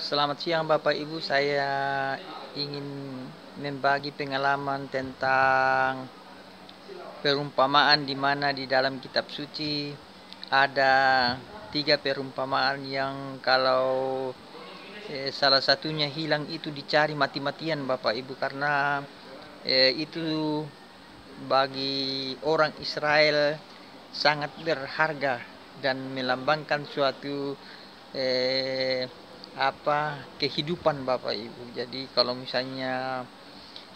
Selamat siang Bapak Ibu, saya ingin membagi pengalaman tentang perumpamaan di mana di dalam kitab suci ada 3 perumpamaan yang kalau salah satunya hilang itu dicari mati-matian Bapak Ibu, karena itu bagi orang Israel sangat berharga dan melambangkan suatu kehidupan Bapak Ibu. Jadi kalau misalnya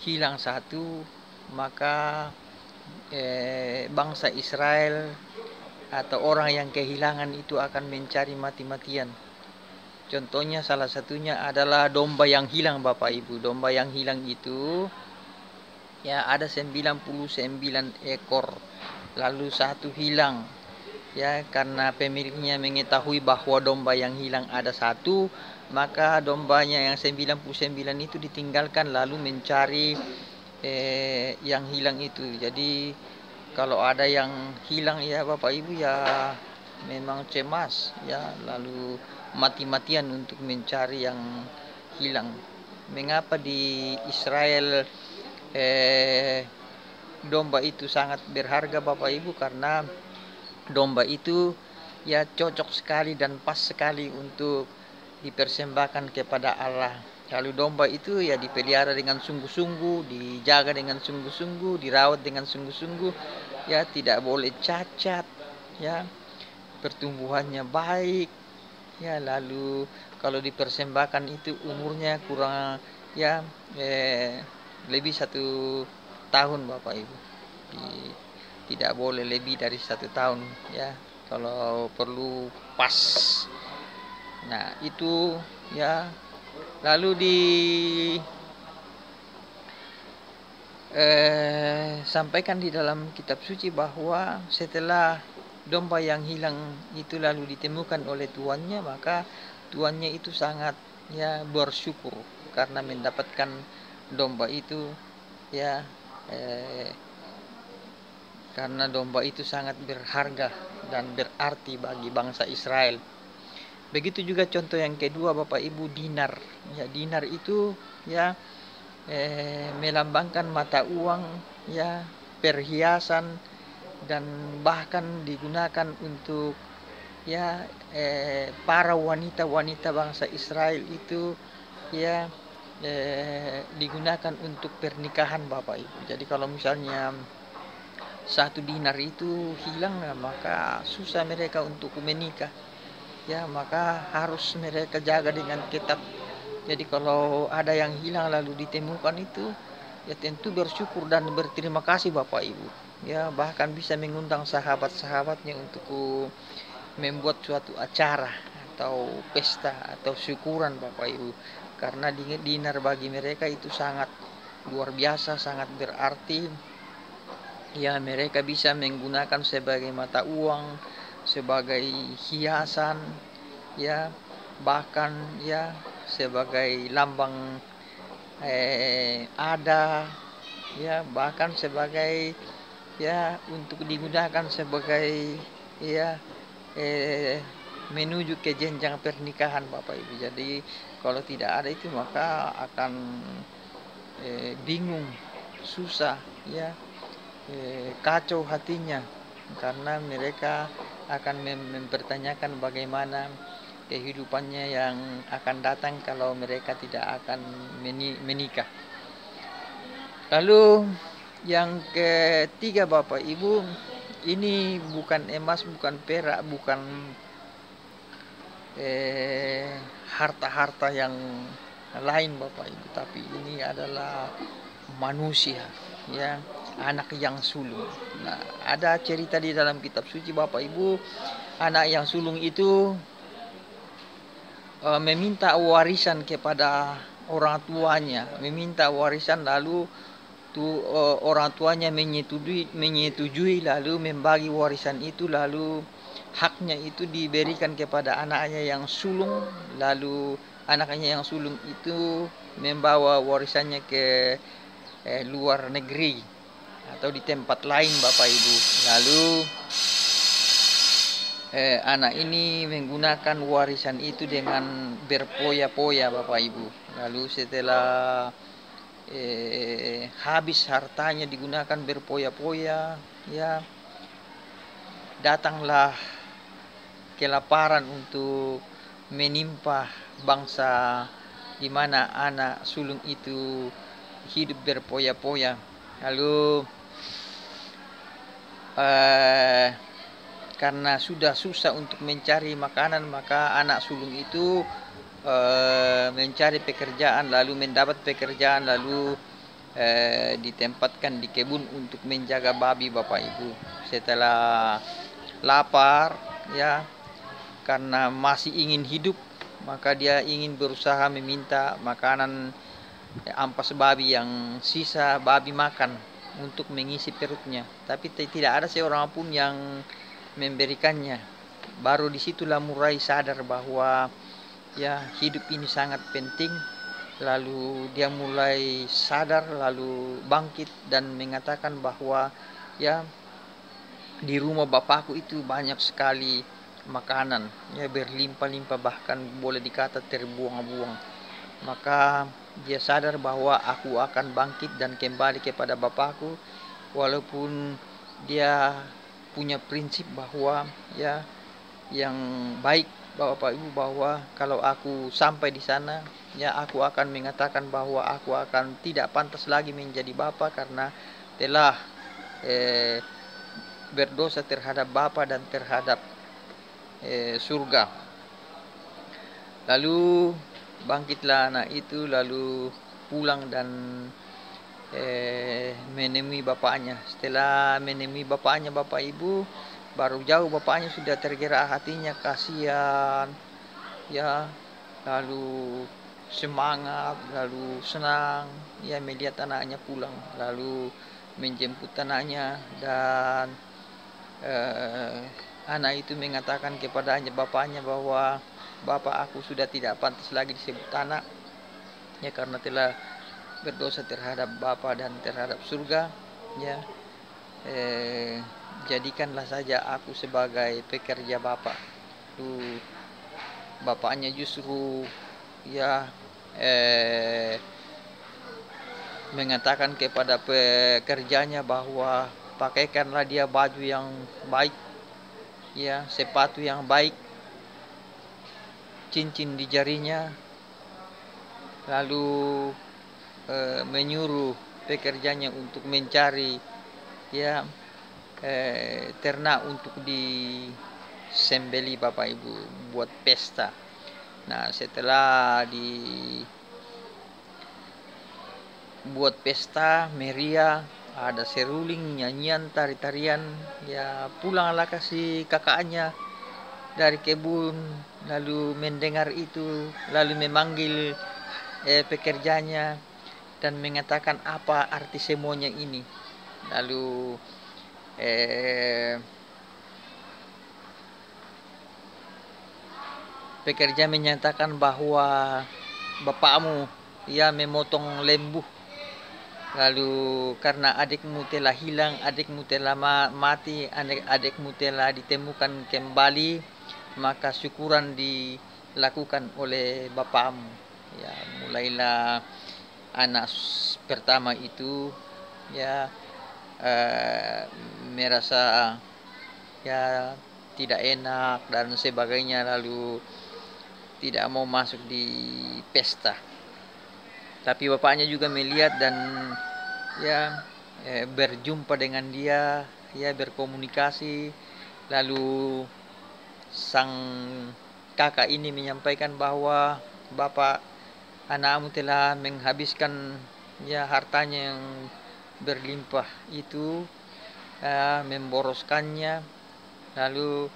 hilang satu, maka bangsa Israel atau orang yang kehilangan itu akan mencari mati-matian. Contohnya salah satunya adalah domba yang hilang Bapak Ibu. Domba yang hilang itu ya ada 99 ekor, lalu satu hilang. Ya, karena pemiliknya mengetahui bahwa domba yang hilang ada satu, maka dombanya yang 99 itu ditinggalkan lalu mencari yang hilang itu. Jadi kalau ada yang hilang ya Bapak Ibu ya memang cemas ya, lalu mati-matian untuk mencari yang hilang. Mengapa di Israel domba itu sangat berharga Bapak Ibu? Karena domba itu ya cocok sekali dan pas sekali untuk dipersembahkan kepada Allah. Lalu domba itu ya dipelihara dengan sungguh-sungguh, dijaga dengan sungguh-sungguh, dirawat dengan sungguh-sungguh, ya tidak boleh cacat, ya pertumbuhannya baik, ya lalu kalau dipersembahkan itu umurnya kurang ya lebih 1 tahun Bapak Ibu. Tidak boleh lebih dari 1 tahun ya, kalau perlu pas. Nah itu ya, lalu sampaikan di dalam kitab suci bahwa setelah domba yang hilang itu lalu ditemukan oleh tuannya, maka tuannya itu sangat ya bersyukur karena mendapatkan domba itu ya, karena domba itu sangat berharga dan berarti bagi bangsa Israel. Begitu juga contoh yang kedua Bapak Ibu, dinar. Ya, dinar itu ya melambangkan mata uang, ya perhiasan, dan bahkan digunakan untuk ya para wanita-wanita bangsa Israel itu ya digunakan untuk pernikahan Bapak Ibu. Jadi kalau misalnya 1 dinar itu hilang, maka susah mereka untuk menikah. Ya, maka harus mereka jaga dengan ketat. Jadi kalau ada yang hilang lalu ditemukan itu, ya tentu bersyukur dan berterima kasih Bapak Ibu. Ya, bahkan bisa mengundang sahabat-sahabatnya untuk membuat suatu acara atau pesta atau syukuran Bapak Ibu. Karena dinar bagi mereka itu sangat luar biasa, sangat berarti. Ya, mereka bisa menggunakan sebagai mata uang, sebagai hiasan, ya bahkan ya sebagai lambang ada, ya bahkan sebagai ya untuk digunakan sebagai ya menuju ke jenjang pernikahan Bapak Ibu. Jadi kalau tidak ada itu maka akan bingung, susah ya, kacau hatinya, karena mereka akan mempertanyakan bagaimana kehidupannya yang akan datang kalau mereka tidak akan menikah. Lalu yang ketiga Bapak Ibu, ini bukan emas, bukan perak, bukan harta-harta yang lain Bapak Ibu, tapi ini adalah manusia, ya anak yang sulung. Nah, ada cerita di dalam kitab suci Bapak Ibu, anak yang sulung itu meminta warisan kepada orang tuanya, meminta warisan, lalu orang tuanya menyetujui lalu membagi warisan itu, lalu haknya itu diberikan kepada anaknya yang sulung, lalu anaknya yang sulung itu membawa warisannya ke luar negeri atau di tempat lain Bapak Ibu. Lalu anak ini menggunakan warisan itu dengan berpoya-poya Bapak Ibu. Lalu setelah habis hartanya digunakan berpoya-poya, ya datanglah kelaparan untuk menimpa bangsa di mana anak sulung itu hidup berpoya-poya. Lalu karena sudah susah untuk mencari makanan, maka anak sulung itu mencari pekerjaan, lalu mendapat pekerjaan, lalu ditempatkan di kebun untuk menjaga babi Bapak Ibu. Setelah lapar, ya karena masih ingin hidup, maka dia ingin berusaha meminta makanan ampas babi yang sisa babi makan untuk mengisi perutnya, tapi tidak ada seorang pun yang memberikannya. Baru disitulah mulai sadar bahwa ya hidup ini sangat penting. Lalu dia mulai sadar, lalu bangkit dan mengatakan bahwa ya di rumah bapakku itu banyak sekali makanan, ya berlimpah-limpah, bahkan boleh dikata terbuang-buang. Maka dia sadar bahwa aku akan bangkit dan kembali kepada bapakku, walaupun dia punya prinsip bahwa ya yang baik Bapak Ibu, bahwa kalau aku sampai di sana, ya aku akan mengatakan bahwa aku akan tidak pantas lagi menjadi bapak karena telah berdosa terhadap Bapa dan terhadap surga. Lalu bangkitlah anak itu, lalu pulang dan menemui bapaknya. Setelah menemui bapaknya Bapak Ibu, baru jauh bapaknya sudah tergerak hatinya, kasihan, ya lalu semangat, lalu senang, ya melihat anaknya pulang, lalu menjemput anaknya. Dan anak itu mengatakan kepadanya bapaknya bahwa bapak, aku sudah tidak pantas lagi disebut anak, ya karena telah berdosa terhadap Bapa dan terhadap surga, ya jadikanlah saja aku sebagai pekerja Bapak. Bapaknya justru ya mengatakan kepada pekerjanya bahwa pakaikanlah dia baju yang baik, ya sepatu yang baik, cincin di jarinya, lalu menyuruh pekerjanya untuk mencari ya ternak untuk disembeli Bapak Ibu buat pesta. Nah, setelah dibuat pesta meriah, ada seruling, nyanyian, tari-tarian, ya pulanglah kasih kakaknya dari kebun, lalu mendengar itu, lalu memanggil pekerjanya dan mengatakan apa arti semuanya ini. Lalu pekerja menyatakan bahwa bapakmu ia memotong lembu, lalu karena adikmu telah hilang, adikmu telah mati, adikmu telah ditemukan kembali, maka syukuran dilakukan oleh bapakmu. Ya mulailah anak pertama itu ya merasa ya tidak enak dan sebagainya, lalu tidak mau masuk di pesta. Tapi bapaknya juga melihat dan ya berjumpa dengan dia, ya berkomunikasi. Lalu sang kakak ini menyampaikan bahwa bapak, anakmu telah menghabiskan ya hartanya yang berlimpah itu, memboroskannya, lalu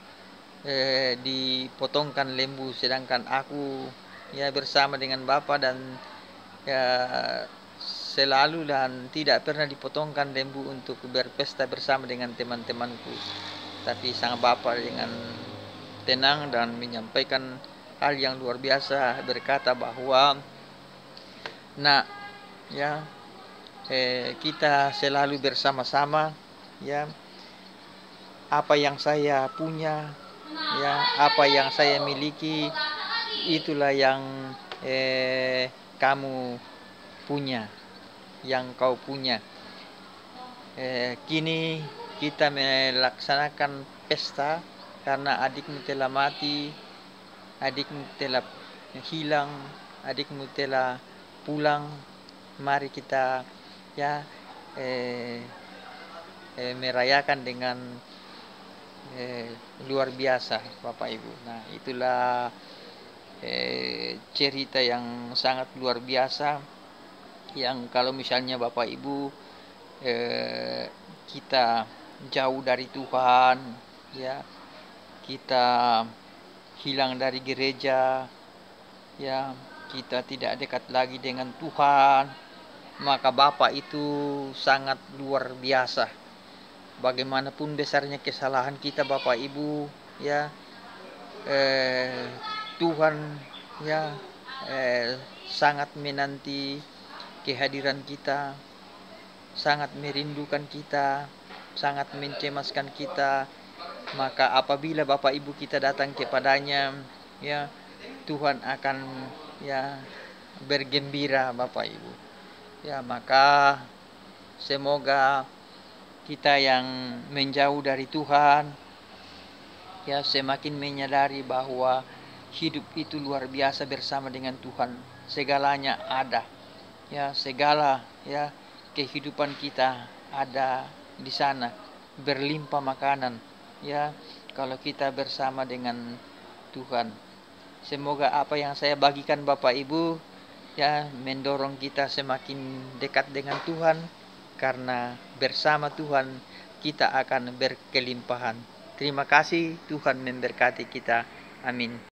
dipotongkan lembu, sedangkan aku ya bersama dengan bapak dan ya selalu dan tidak pernah dipotongkan lembu untuk berpesta bersama dengan teman-temanku. Tapi sang bapak dengan tenang dan menyampaikan hal yang luar biasa, berkata bahwa nah ya kita selalu bersama-sama, ya apa yang saya punya Ya, apa yang saya miliki itulah yang kamu punya, yang kau punya. Kini kita melaksanakan pesta karena adikmu telah mati, adikmu telah hilang, adikmu telah pulang. Mari kita ya merayakan dengan luar biasa, Bapak Ibu. Nah, itulah cerita yang sangat luar biasa, yang kalau misalnya Bapak Ibu kita jauh dari Tuhan, ya, kita hilang dari gereja, ya, kita tidak dekat lagi dengan Tuhan, maka Bapak itu sangat luar biasa. Bagaimanapun besarnya kesalahan kita, Bapak Ibu, ya, Tuhan ya sangat menanti kehadiran kita, sangat merindukan kita, sangat mencemaskan kita. Maka apabila Bapak Ibu kita datang kepadanya, ya, Tuhan akan ya bergembira, Bapak Ibu. Ya, maka semoga kita yang menjauh dari Tuhan ya semakin menyadari bahwa hidup itu luar biasa bersama dengan Tuhan. Segalanya ada. Ya, segala ya kehidupan kita ada di sana. Berlimpah makanan ya kalau kita bersama dengan Tuhan. Semoga apa yang saya bagikan Bapak Ibu ya mendorong kita semakin dekat dengan Tuhan, karena bersama Tuhan kita akan berkelimpahan. Terima kasih, Tuhan memberkati kita. Amin.